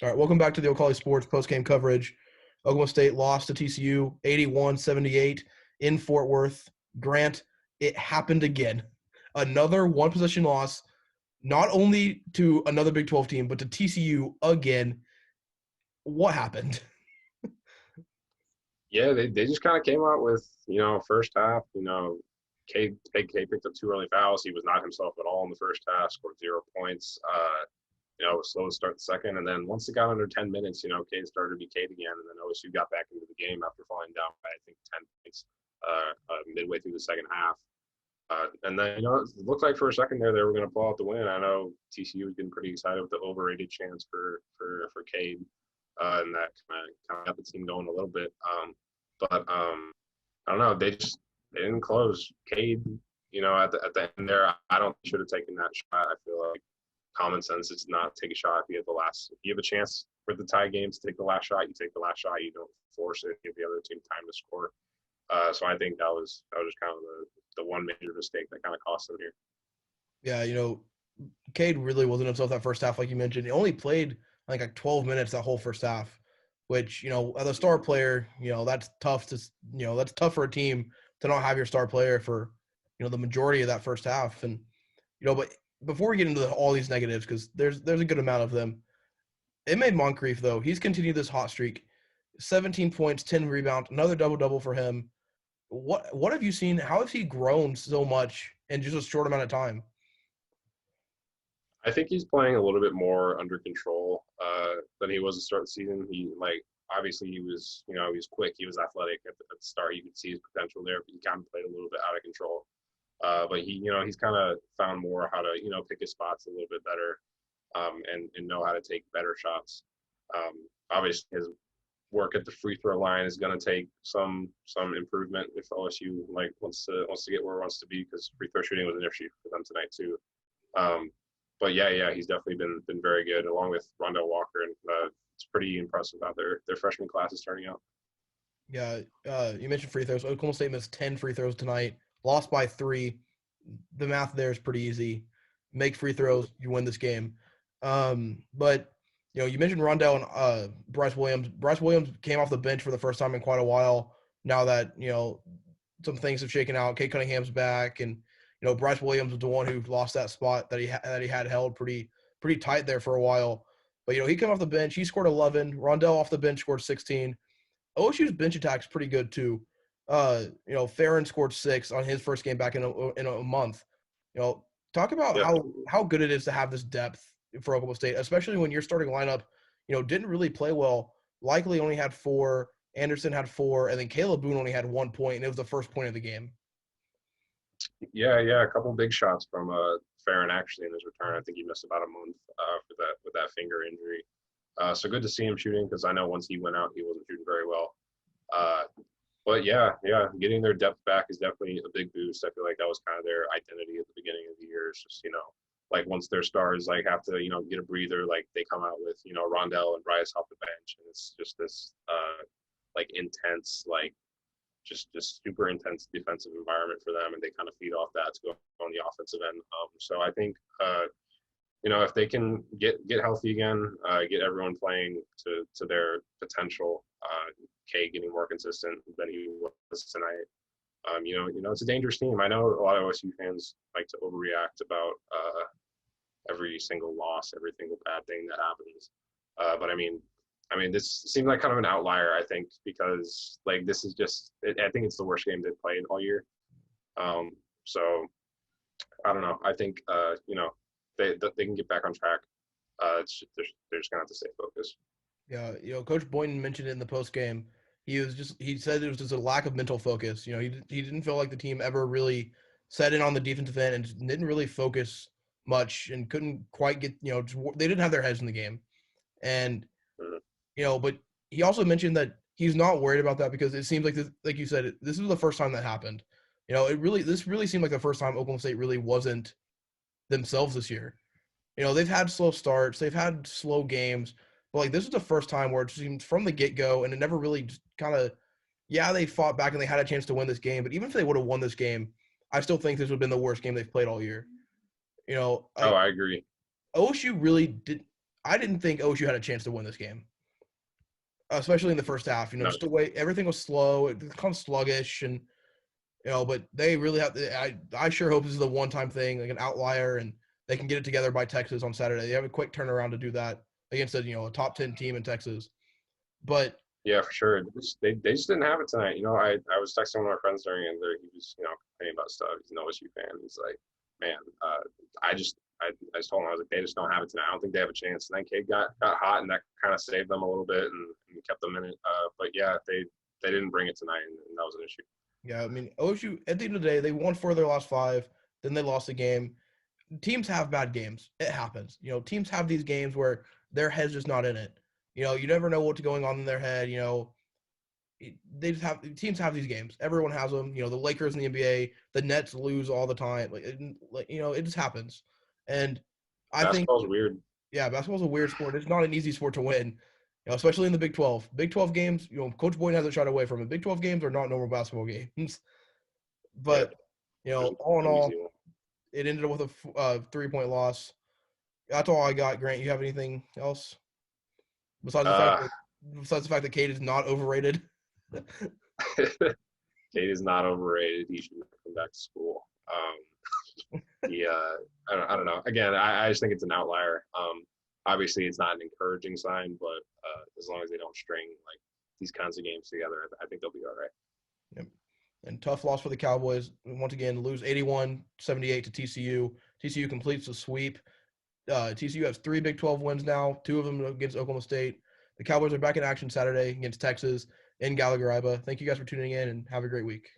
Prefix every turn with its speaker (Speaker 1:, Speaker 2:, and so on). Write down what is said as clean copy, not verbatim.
Speaker 1: All right, welcome back to the O'Colly Sports postgame coverage. Oklahoma State lost to TCU 81-78 in Fort Worth. Grant, it happened again. Another one-possession loss, not only to another Big 12 team, but to TCU again. What happened?
Speaker 2: Yeah, they just kind of came out with, first half, K picked up two early fouls. He was not himself at all in the first half, scored 0 points. It was slow to start the second. And then once it got under 10 minutes, Cade started to be Cade again. And then OSU got back into the game after falling down by, I think, 10 points midway through the second half. And then, it looked like for a second there they were going to pull out the win. I know TCU was getting pretty excited with the overrated chance for Cade. And that kind of got the team going a little bit. But I don't know. They didn't close. Cade, at the end there, I don't think should have taken that shot. I feel like common sense is not take a shot if you have a chance for the tie game to take the last shot, you take the last shot. You don't force it. Give the other team time to score. So I think that was just kind of the one major mistake that kind of cost them here.
Speaker 1: Yeah, Cade really wasn't himself that first half, like you mentioned. He only played like 12 minutes that whole first half, which, as a star player, that's tough that's tough for a team to not have your star player for, the majority of that first half. And, but before we get into all these negatives, because there's a good amount of them, it made Moncrief, though. He's continued this hot streak, 17 points, 10 rebounds, another double-double for him. What have you seen? How has he grown so much in just a short amount of time?
Speaker 2: I think he's playing a little bit more under control than he was to start the season. Obviously he was, he was quick. He was athletic at the start. You could see his potential there, but he kind of played a little bit out of control. But he's kind of found more how to, pick his spots a little bit better and know how to take better shots. Obviously his work at the free throw line is going to take some improvement if OSU wants to get where it wants to be, because free throw shooting was an issue for them tonight too. But yeah, he's definitely been very good, along with Rondell Walker, and it's pretty impressive how their freshman class is turning out.
Speaker 1: Yeah, you mentioned free throws. Oklahoma State missed 10 free throws tonight, lost by 3. The math there is pretty easy. Make free throws, you win this game. But you mentioned Rondell and Bryce Williams. Bryce Williams came off the bench for the first time in quite a while. Now that some things have shaken out, Cade Cunningham's back, and Bryce Williams was the one who lost that spot that he had held pretty tight there for a while. But he came off the bench. He scored 11. Rondell off the bench scored 16. OSU's bench attack is pretty good too. Farron scored 6 on his first game back in a month. Talk about how good it is to have this depth for Oklahoma State, especially when your starting lineup, didn't really play well. Likely only had 4. Anderson had 4, and then Caleb Boone only had 1 point, and it was the first point of the game.
Speaker 2: Yeah, a couple big shots from Farron actually in his return. I think he missed about a month with that finger injury. So good to see him shooting, because I know once he went out, he wasn't shooting very well. But yeah, getting their depth back is definitely a big boost. I feel like that was kind of their identity at the beginning of the year. It's just, once their stars have to, get a breather, they come out with, Rondell and Bryce off the bench, and it's just this intense, just super intense defensive environment for them, and they kind of feed off that to go on the offensive end. So I think if they can get healthy again, get everyone playing to their potential, K getting more consistent than he was tonight. It's a dangerous team. I know a lot of OSU fans like to overreact about every single loss, every single bad thing that happens. But I mean, this seemed like kind of an outlier, I think, because this is just, I think it's the worst game they've played all year. So I don't know. I think, they can get back on track. They're just going to have to stay focused.
Speaker 1: Yeah. Coach Boynton mentioned it in the post game. He said it was just a lack of mental focus. He didn't feel like the team ever really set in on the defensive end and didn't really focus much and couldn't quite get, they didn't have their heads in the game. And, but he also mentioned that he's not worried about that, because it seems like this, like you said, this was the first time that happened. This really seemed like the first time Oklahoma State really wasn't themselves this year. They've had slow starts, they've had slow games, but this is the first time where it seemed from the get-go, and it never really kind of, they fought back and they had a chance to win this game, but even if they would have won this game, I still think this would have been the worst game they've played all year.
Speaker 2: I agree.
Speaker 1: OSU really did. I didn't think OSU had a chance to win this game, especially in the first half.
Speaker 2: No,
Speaker 1: Just the way everything was slow, it was kind of sluggish, and but they really have. I sure hope this is a one-time thing, like an outlier, and they can get it together by Texas on Saturday. They have a quick turnaround to do that against a top 10 team in Texas. But
Speaker 2: yeah, for sure. They just didn't have it tonight. I was texting one of my friends during it, and he was complaining about stuff. He's an OSU fan. He's like, man, I just told him, I was like, they just don't have it tonight. I don't think they have a chance. And then Cade got hot, and that kind of saved them a little bit and kept them in it. But yeah, they didn't bring it tonight, and that was an issue.
Speaker 1: yeah, I mean OSU at the end of the day, they won 4 of their last 5. Then they lost the game. Teams have bad games. It happens. Teams have these games where their head's just not in it. You never know what's going on in their head. They just have teams have these games. Everyone has them. The Lakers in the NBA, the Nets lose all the time. It just happens. And I think,
Speaker 2: Basketball's weird.
Speaker 1: yeah, basketball's a weird sport. It's not an easy sport to win. Especially in the Big 12. Big 12 games, Coach Boyd hasn't shied away from it. Big 12 games are not normal basketball games. But, all in all, it ended up with a 3-point loss. That's all I got. Grant, you have anything else besides the fact that Cade is not overrated?
Speaker 2: Cade is not overrated. He should come back to school. I don't know. Again, I just think it's an outlier. Obviously, it's not an encouraging sign, but as long as they don't string like these kinds of games together, I think they'll be all right.
Speaker 1: Yep. And tough loss for the Cowboys. Once again, lose 81-78 to TCU. TCU completes the sweep. TCU has 3 Big 12 wins now, 2 of them against Oklahoma State. The Cowboys are back in action Saturday against Texas in Gallagher-Iba. Thank you guys for tuning in, and have a great week.